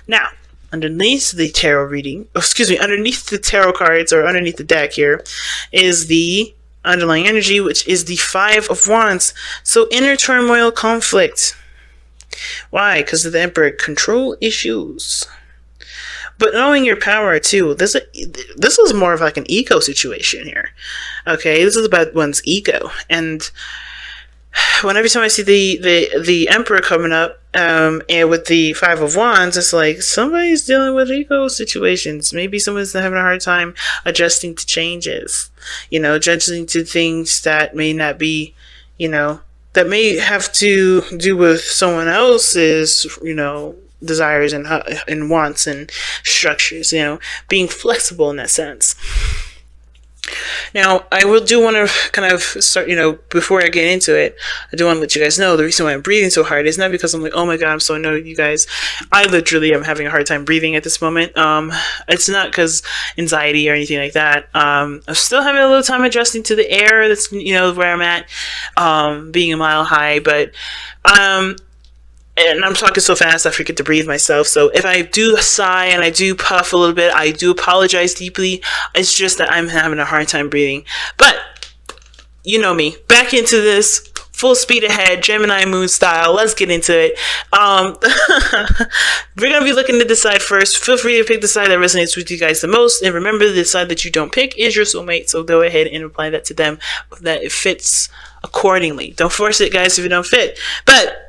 Now, underneath the tarot reading, underneath the tarot cards or underneath the deck here is the underlying energy, which is the Five of Wands. So inner turmoil, conflict. Why? Because of the Emperor. Control issues. But knowing your power too, this is more of like an ego situation here. Okay, this is about one's ego. And every time I see the Emperor coming up, and with the Five of Wands, it's like somebody's dealing with ego situations. Maybe someone's having a hard time adjusting to changes. Adjusting to things that may not be, that may have to do with someone else's, desires and wants and structures, being flexible in that sense. Now, I do want to kind of start, before I get into it, I do want to let you guys know the reason why I'm breathing so hard is not because I'm like, oh my god, I'm so annoyed with you guys. I literally am having a hard time breathing at this moment. It's not because anxiety or anything like that. I'm still having a little time adjusting to the air that's, where I'm at, being a mile high, but, and I'm talking so fast I forget to breathe myself. So if I do sigh and I do puff a little bit, I do apologize deeply. It's just that I'm having a hard time breathing. But, you know me. Back into this. Full speed ahead. Gemini moon style. Let's get into it. We're going to be looking to decide first. Feel free to pick the side that resonates with you guys the most. And remember, the side that you don't pick is your soulmate. So go ahead and apply that to them. That it fits accordingly. Don't force it, guys, if it don't fit. But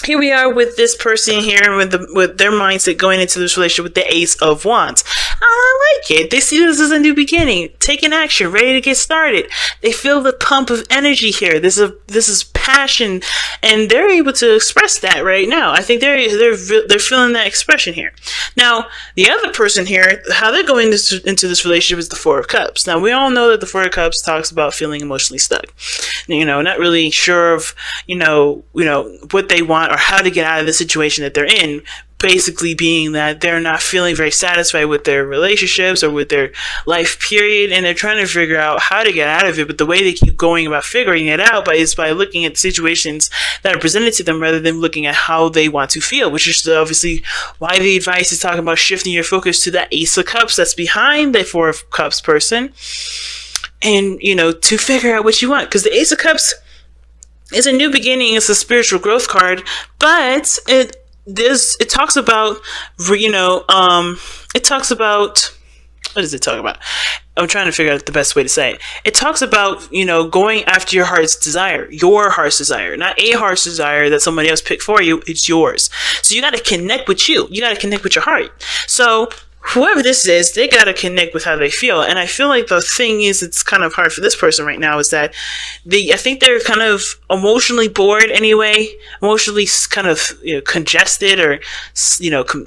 here we are with this person here with their mindset going into this relationship with the Ace of Wands. I like it. They see this as a new beginning, taking action, ready to get started. They feel the pump of energy here. This is passion, and they're able to express that right now. I think they're feeling that expression here. Now, the other person here, how they're going into this relationship is the Four of Cups. Now, we all know that the Four of Cups talks about feeling emotionally stuck. Not really sure of what they want or how to get out of the situation that they're in. Basically being that they're not feeling very satisfied with their relationships or with their life period, and they're trying to figure out how to get out of it. But the way they keep going about figuring it out is by looking at situations that are presented to them rather than looking at how they want to feel, which is obviously why the advice is talking about shifting your focus to that Ace of Cups that's behind the Four of Cups person, and to figure out what you want, because the Ace of Cups is a new beginning. It's a spiritual growth card, but it talks about, it talks about, what does it talk about? I'm trying to figure out the best way to say it. It talks about, going after your heart's desire, not a heart's desire that somebody else picked for you. It's yours. So you got to connect with you. You got to connect with your heart. So whoever this is, they got to connect with how they feel. And I feel like the thing is, it's kind of hard for this person right now is that I think they're kind of emotionally bored anyway, emotionally kind of congested or,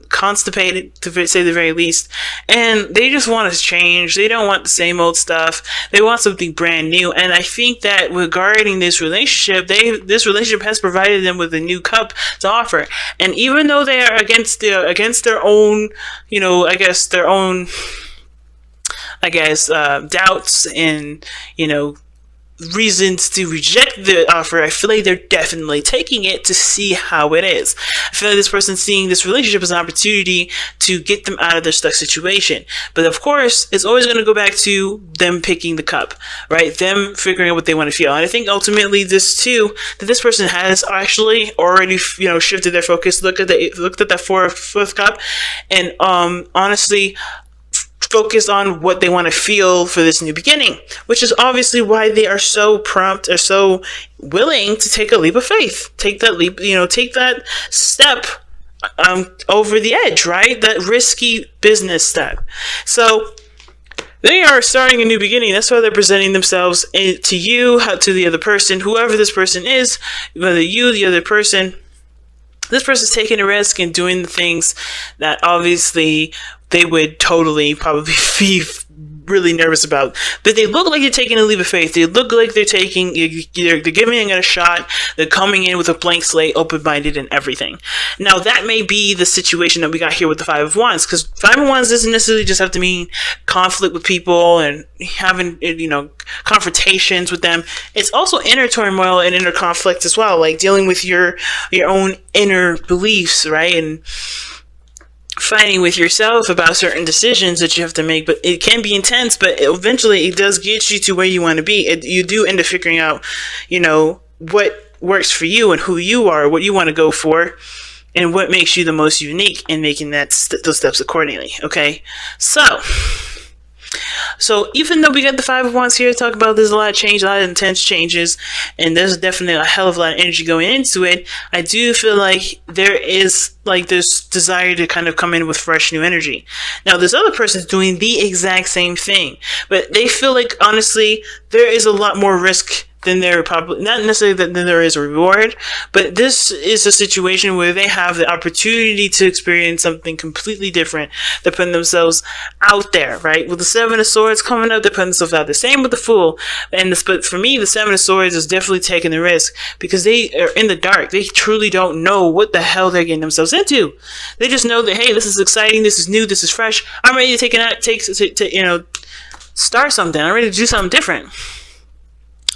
constipated, to say the very least. And they just want to change. They don't want the same old stuff. They want something brand new. And I think that regarding this relationship, this relationship has provided them with a new cup to offer. And even though they are against their own, doubts and, reasons to reject the offer, I feel like they're definitely taking it to see how it is. I feel like this person's seeing this relationship as an opportunity to get them out of their stuck situation. But of course, it's always going to go back to them picking the cup, right? Them figuring out what they want to feel. And I think ultimately that this person has actually already, shifted their focus, looked at that fourth cup, and honestly focused on what they want to feel for this new beginning, which is obviously why they are so prompt or so willing to take a leap of faith, take that leap, take that step over the edge, right? That risky business step. So they are starting a new beginning. That's why they're presenting themselves to you, to the other person, whoever this person is, whether you, the other person. This person's taking a risk and doing the things that obviously they would totally probably be really nervous about. But they look like they're taking a leap of faith. They look like they're giving it a shot. They're coming in with a blank slate, open-minded and everything. Now, that may be the situation that we got here with the Five of Wands, because Five of Wands doesn't necessarily just have to mean conflict with people and having, confrontations with them. It's also inner turmoil and inner conflict as well, like dealing with your own inner beliefs, right? And fighting with yourself about certain decisions that you have to make, but it can be intense, but eventually it does get you to where you want to be. You do end up figuring out, you know, what works for you and who you are, what you want to go for, and what makes you the most unique in making those steps accordingly. Okay, so even though we got the Five of Wands here to talk about, there's a lot of change, a lot of intense changes, and there's definitely a hell of a lot of energy going into it. I do feel like there is like this desire to kind of come in with fresh new energy. Now, this other person's doing the exact same thing, but they feel like, honestly, there is a lot more risk than there probably, not necessarily that there is a reward, but this is a situation where they have the opportunity to experience something completely different. They're putting themselves out there, right? With the Seven of Swords coming up, they're putting themselves out there. Same with the Fool. But for me, the Seven of Swords is definitely taking the risk because they are in the dark. They truly don't know what the hell they're getting themselves into. They just know that, hey, this is exciting, this is new, this is fresh. I'm ready to start something. I'm ready to do something different.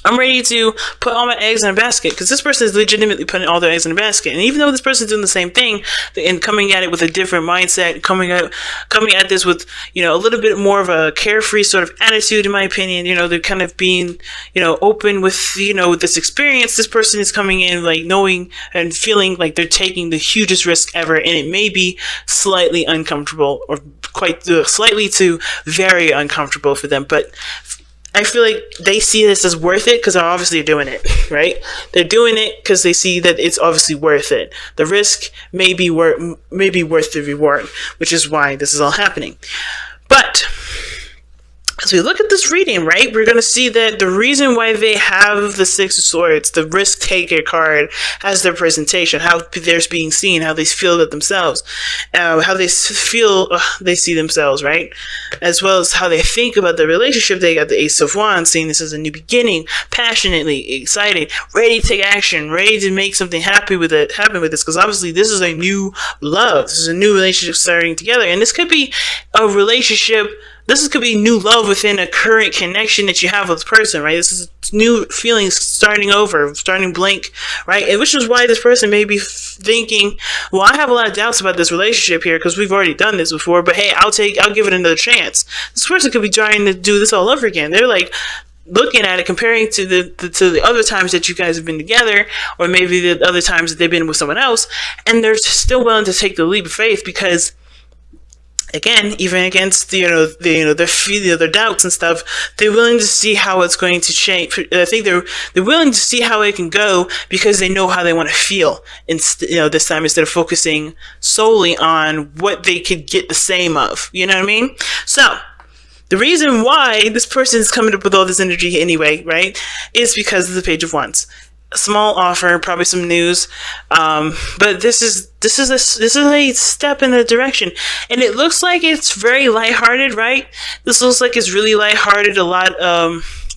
I'm ready to put all my eggs in a basket, because this person is legitimately putting all their eggs in a basket. And even though this person is doing the same thing and coming at it with a different mindset, coming at this with, you know, a little bit more of a carefree sort of attitude, in my opinion, you know, they're kind of being, you know, open with, you know, with this experience. This person is coming in like knowing and feeling like they're taking the hugest risk ever, and it may be slightly uncomfortable, or quite slightly to very uncomfortable for them, but I feel like they see this as worth it because they're obviously doing it, right? They're doing it because they see that it's obviously worth it. The risk may be worth the reward, which is why this is all happening. But as we look at this reading, right, we're going to see that the reason why they have the Six of Swords, the risk taker card, as their presentation, how they're being seen, how they feel that themselves, how they feel they see themselves, right, as well as how they think about the relationship. They got the Ace of Wands, seeing this as a new beginning, passionately excited, ready to take action, ready to make something happen with this, because obviously this is a new love, this is a new relationship starting together, and this could be a relationship. This could be new love within a current connection that you have with this person, right? This is new feelings starting over, starting blank, right? And which is why this person may be thinking, well, I have a lot of doubts about this relationship here because we've already done this before, but hey, I'll give it another chance. This person could be trying to do this all over again. They're like looking at it, comparing to the other times that you guys have been together, or maybe the other times that they've been with someone else, and they're still willing to take the leap of faith because, again, even against their doubts and stuff, they're willing to see how it's going to change. I think they're willing to see how it can go because they know how they want to feel. This time, instead of focusing solely on what they could get the same of. You know what I mean? So the reason why this person is coming up with all this energy anyway, right, is because of the Page of Wands. A small offer, probably some news, but this is a step in the direction, and it looks like it's very lighthearted, right? This looks like it's really lighthearted. A lot,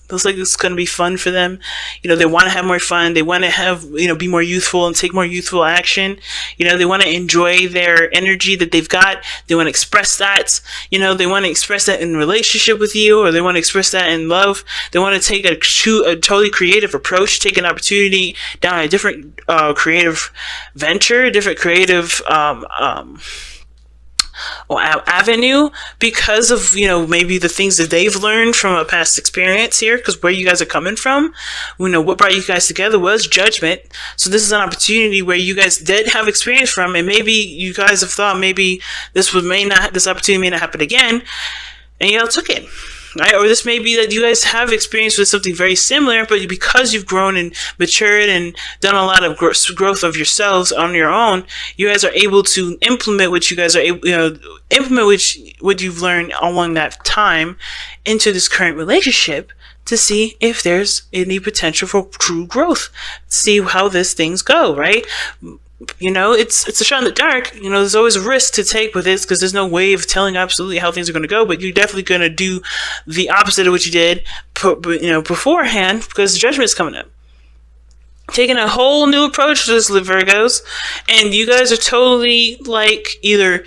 looks like it's going to be fun for them. You know, they want to have more fun. They want to have, be more youthful and take more youthful action. They want to enjoy their energy that they've got. They want to express that. They want to express that in relationship with you, or they want to express that in love. They want to take a totally creative approach, take an opportunity down a different creative venture, a different creative avenue, because of maybe the things that they've learned from a past experience here, because where you guys are coming from, what brought you guys together was judgment. So this is an opportunity where you guys did have experience from, and maybe you guys have thought maybe this opportunity may not happen again, and y'all took it. Right? Or this may be that you guys have experience with something very similar, but because you've grown and matured and done a lot of growth of yourselves on your own, you guys are able to implement what you guys are able, what you've learned along that time into this current relationship, to see if there's any potential for true growth, see how these things go, right? It's a shot in the dark. There's always a risk to take with this, because there's no way of telling absolutely how things are going to go, but you're definitely going to do the opposite of what you did, beforehand, because the judgment is coming up. Taking a whole new approach to this, Virgos, and you guys are totally either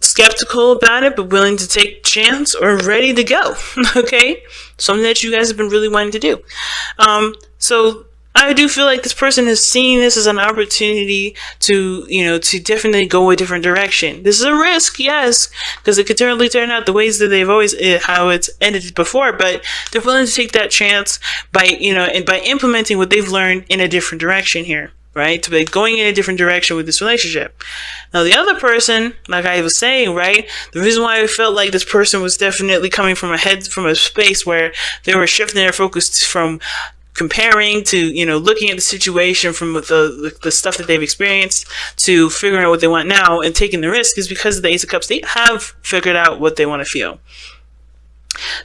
skeptical about it, but willing to take a chance, or ready to go. Okay? Something that you guys have been really wanting to do. So I do feel like this person is seeing this as an opportunity to, to definitely go a different direction. This is a risk, yes, because it could totally turn out the ways that they've always, how it's ended before, but they're willing to take that chance by, and by implementing what they've learned in a different direction here. Right? To be going in a different direction with this relationship. Now, the other person, like I was saying, right? The reason why I felt like this person was definitely coming from a space where they were shifting their focus from comparing to, looking at the situation from the stuff that they've experienced to figuring out what they want now and taking the risk is because of the Ace of Cups. They have figured out what they want to feel.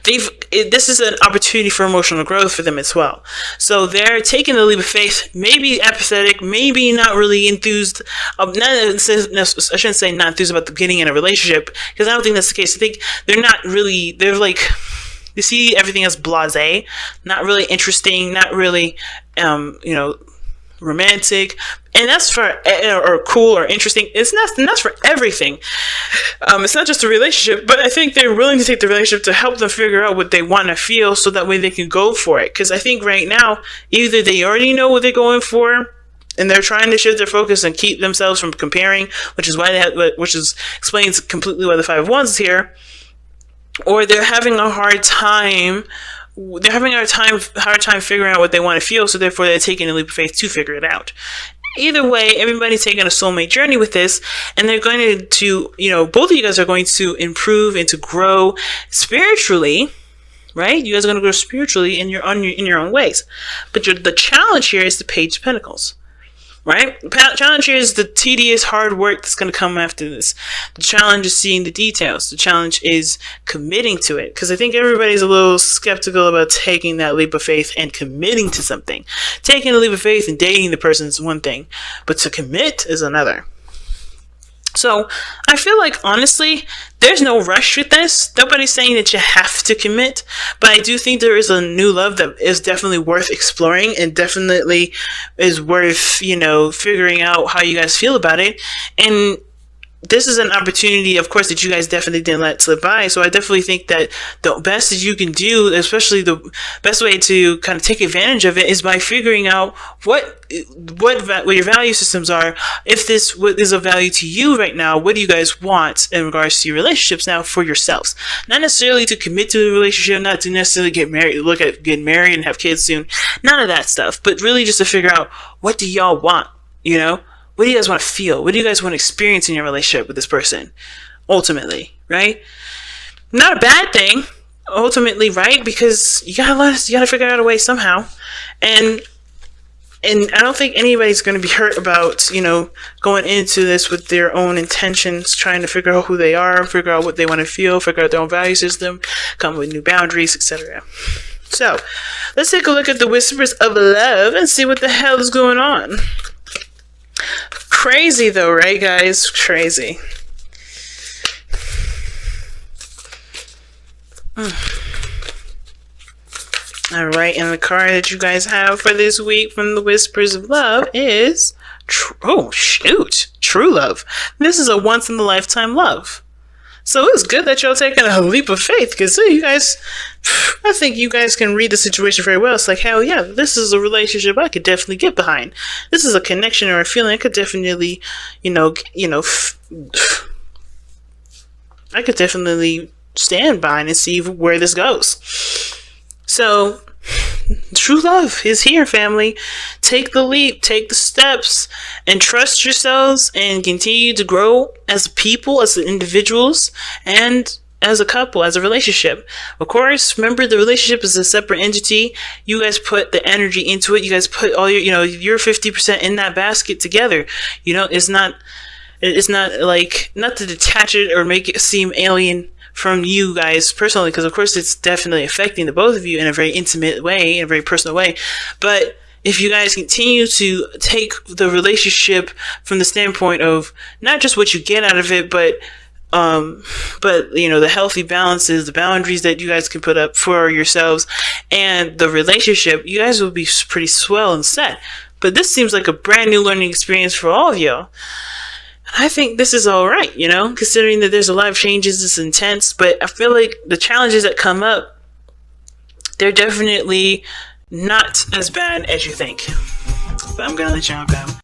This is an opportunity for emotional growth for them as well. So they're taking the leap of faith, maybe apathetic, maybe not really enthused. I shouldn't say not enthused about getting in a relationship, because I don't think that's the case. I think they're like, they see everything as blasé, not really interesting, not really, romantic, and that's for or cool or interesting. It's not for everything. It's not just a relationship, but I think they're willing to take the relationship to help them figure out what they want to feel, so that way they can go for it. Because I think right now, either they already know what they're going for, and they're trying to shift their focus and keep themselves from comparing, which explains completely why the Five of Wands is here, or they're having a hard time. They're having a hard time figuring out what they want to feel, so therefore they're taking a leap of faith to figure it out. Either way, everybody's taking a soulmate journey with this, and they're going to both of you guys are going to improve and to grow spiritually, right? You guys are going to grow spiritually in your own ways. But the challenge here is the Page of Pentacles. Right? The challenge here is the tedious hard work that's going to come after this. The challenge is seeing the details. The challenge is committing to it. Because I think everybody's a little skeptical about taking that leap of faith and committing to something. Taking a leap of faith and dating the person is one thing, but to commit is another. So I feel like, honestly, there's no rush with this. Nobody's saying that you have to commit, but I do think there is a new love that is definitely worth exploring and definitely is worth, figuring out how you guys feel about it. And this is an opportunity, of course, that you guys definitely didn't let slip by. So I definitely think that the best that you can do, especially the best way to kind of take advantage of it, is by figuring out what your value systems are. If this is of value to you right now, what do you guys want in regards to your relationships now for yourselves? Not necessarily to commit to a relationship, not to necessarily get married, look at getting married and have kids soon. None of that stuff. But really just to figure out, what do y'all want, What do you guys want to feel? What do you guys want to experience in your relationship with this person? Ultimately, right? Not a bad thing, ultimately, right? Because you gotta figure out a way somehow. And I don't think anybody's going to be hurt about, going into this with their own intentions, trying to figure out who they are, figure out what they want to feel, figure out their own value system, come with new boundaries, etc. So, let's take a look at the Whispers of Love and see what the hell is going on. Crazy though, right, guys? Crazy. Alright, and the card that you guys have for this week from the Whispers of Love is True Love. This is a once-in-a-lifetime love. So it's good that y'all taking a leap of faith, because I think you guys can read the situation very well. It's like, hell yeah, this is a relationship I could definitely get behind. This is a connection or a feeling I could definitely, I could definitely stand behind and see where this goes. So, true love is here, family. Take the leap, take the steps, and trust yourselves and continue to grow as people, as individuals, and as a couple, as a relationship. Of course, remember, the relationship is a separate entity. You guys put the energy into it. You guys put all your 50% in that basket together. It's not like, not to detach it or make it seem alien from you guys personally, because of course it's definitely affecting the both of you in a very intimate way, in a very personal way. But if you guys continue to take the relationship from the standpoint of not just what you get out of it, but the healthy balances, the boundaries that you guys can put up for yourselves and the relationship, you guys will be pretty swell and set. But this seems like a brand new learning experience for all of y'all. I think this is all right, considering that there's a lot of changes, it's intense, but I feel like the challenges that come up, they're definitely not as bad as you think. But I'm gonna let y'all go.